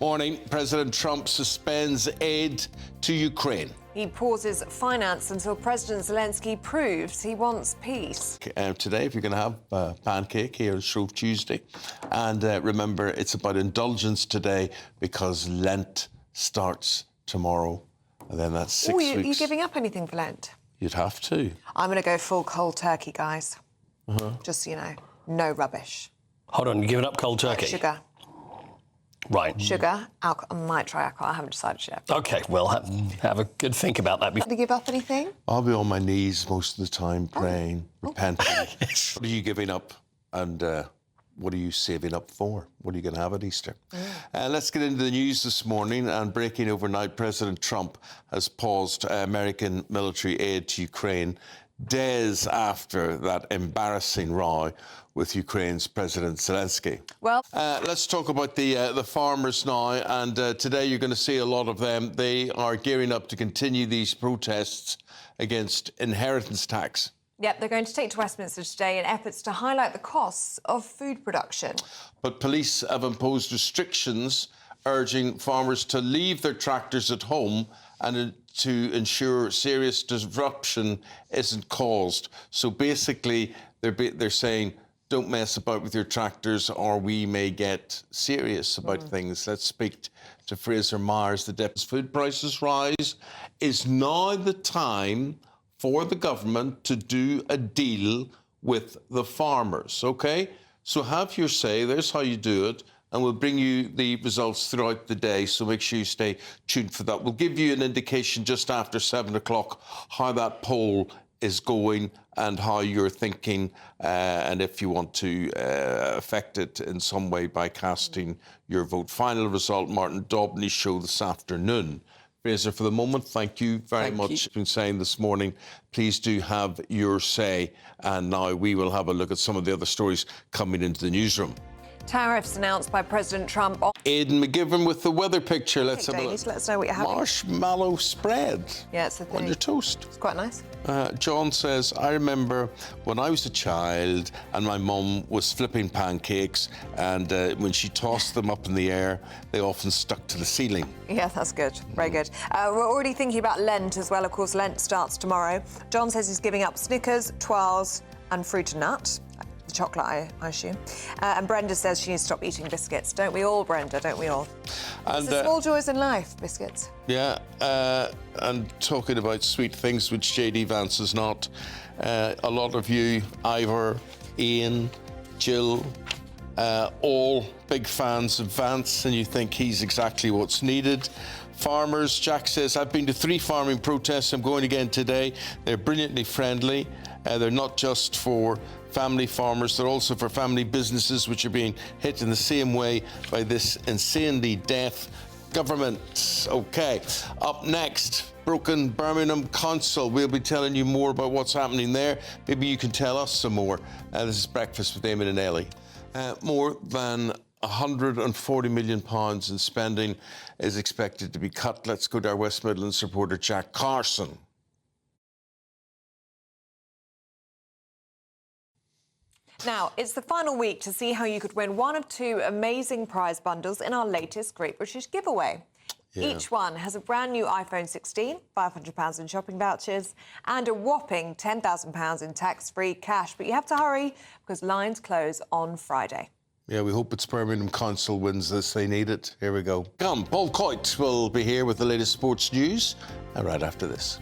Morning. President Trump suspends aid to Ukraine. He pauses finance until President Zelensky proves he wants peace. Today, if you're going to have pancake here on Shrove Tuesday. And remember, it's about indulgence today because Lent starts tomorrow. And then that's 6 weeks. Are you giving up anything for Lent? You'd have to. I'm going to go full cold turkey, guys. Just so you know, no rubbish. Hold on, you're giving up cold turkey? Sugar. Right. Sugar, alcohol. I might try alcohol. I haven't decided yet. OK, well, have a good think about that. Did you give up anything? I'll be on my knees most of the time, praying, repenting. What are you giving up and what are you saving up for? What are you going to have at Easter? Let's get into the news this morning. And breaking overnight, President Trump has paused American military aid to Ukraine days after that embarrassing row with Ukraine's President Zelensky. Well, let's talk about the farmers now. And today you're going to see a lot of them. They are gearing up to continue these protests against inheritance tax. Yep, they're going to take to Westminster today in efforts to highlight the costs of food production. But police have imposed restrictions urging farmers to leave their tractors at home and to ensure serious disruption isn't caused. So basically, they're saying, don't mess about with your tractors or we may get serious about things. Let's speak to Fraser Myers, the deputy. Food prices rise. Is now the time for the government to do a deal with the farmers, OK? So have your say. There's how you do it. And we'll bring you the results throughout the day, so make sure you stay tuned for that. We'll give you an indication just after 7 o'clock how that poll is going and how you're thinking, and if you want to affect it in some way by casting your vote. Final result, Martin Daubney's show this afternoon. Fraser, for the moment, thank you very much. I've been saying this morning, please do have your say. And now we will have a look at some of the other stories coming into the newsroom. Tariffs announced by President Trump. Aidan McGivern with the weather picture. Let's have a look. Let us know what you're having. Marshmallow spread. Yeah, it's the thing. On your toast. It's quite nice. John says, I remember when I was a child and my mum was flipping pancakes and when she tossed them up in the air, they often stuck to the ceiling. Yeah, that's good. Very good. We're already thinking about Lent as well. Of course, Lent starts tomorrow. John says he's giving up Snickers, Twirls and fruit and nut. The chocolate, I assume. And Brenda says she needs to stop eating biscuits. Don't we all, Brenda? Don't we all? And, it's the small joys in life, biscuits. Yeah, and talking about sweet things, which JD Vance is not. A lot of you, Ivor, Ian, Jill, all big fans of Vance, and you think he's exactly what's needed. Farmers, Jack says, I've been to 3 farming protests. I'm going again today. They're brilliantly friendly. They're not just for family farmers, they're also for family businesses which are being hit in the same way by this insanely deaf government. OK, up next, broken Birmingham Council. We'll be telling you more about what's happening there. Maybe you can tell us some more. This is Breakfast with Eamon and Ellie. More than £140 million in spending is expected to be cut. Let's go to our West Midlands reporter, Jack Carson. Now, it's the final week to see how you could win one of 2 amazing prize bundles in our latest Great British giveaway. Yeah. Each one has a brand new iPhone 16, £500 in shopping vouchers and a whopping £10,000 in tax-free cash. But you have to hurry because lines close on Friday. Yeah, we hope it's Birmingham Council wins this. They need it. Here we go. Come, Paul Coit will be here with the latest sports news right after this.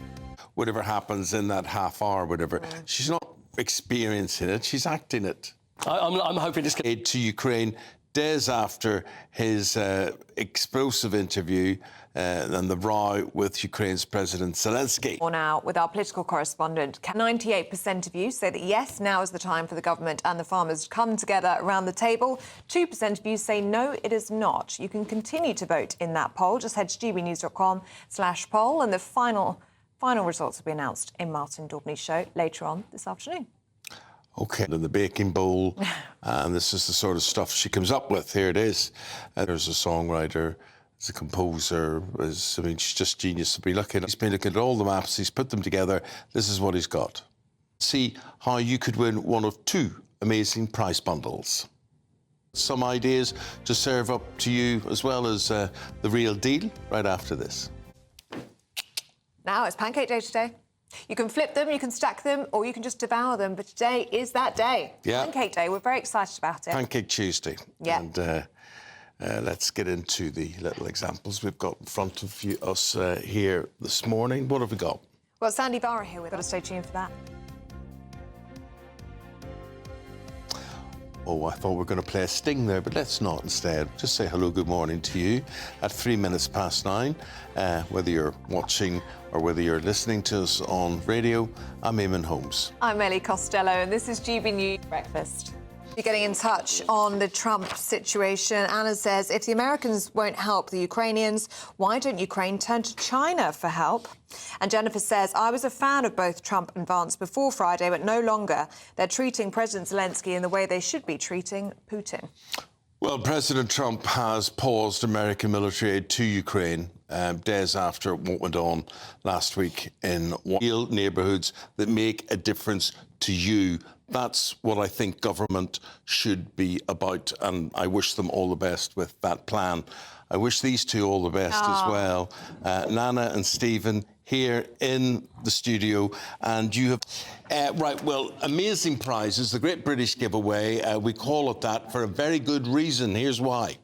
Whatever happens in that half hour, whatever, she's not experiencing it, she's acting it. I'm hoping it's aid to Ukraine days after his explosive interview and the row with Ukraine's President Zelensky. Or now with our political correspondent, 98% of you say that yes, now is the time for the government and the farmers to come together around the table. 2% of you say no, it is not. You can continue to vote in that poll. Just head to gbnews.com/poll and the final results will be announced in Martin Daubney's show later on this afternoon. OK, in the baking bowl, and this is the sort of stuff she comes up with. Here it is. There's a songwriter, there's a composer. She's just genius. He's been looking at all the maps, he's put them together. This is what he's got. See how you could win one of 2 amazing prize bundles. Some ideas to serve up to you as well as the real deal right after this. Now it's Pancake Day today. You can flip them, you can stack them, or you can just devour them. But today is that day. Yeah. Pancake Day. We're very excited about it. Pancake Tuesday. Yeah. And let's get into the little examples we've got in front of us here this morning. What have we got? Well, Sandy Barra here. We've got to stay tuned for that. Oh, I thought we were going to play a sting there, but let's not instead. Just say hello, good morning to you at 9:03. Whether you're watching or whether you're listening to us on radio, I'm Eamon Holmes. I'm Ellie Costello, and this is GB News Breakfast. You're getting in touch on the Trump situation. Anna says, if the Americans won't help the Ukrainians, why don't Ukraine turn to China for help? And Jennifer says, I was a fan of both Trump and Vance before Friday, but no longer. They're treating President Zelensky in the way they should be treating Putin. Well, President Trump has paused American military aid to Ukraine days after what went on last week in real neighbourhoods that make a difference to you. That's what I think government should be about, and I wish them all the best with that plan. I wish these two all the best as well. Nana and Stephen here in the studio, and you have... right, well, amazing prizes, the Great British Giveaway. We call it that for a very good reason. Here's why.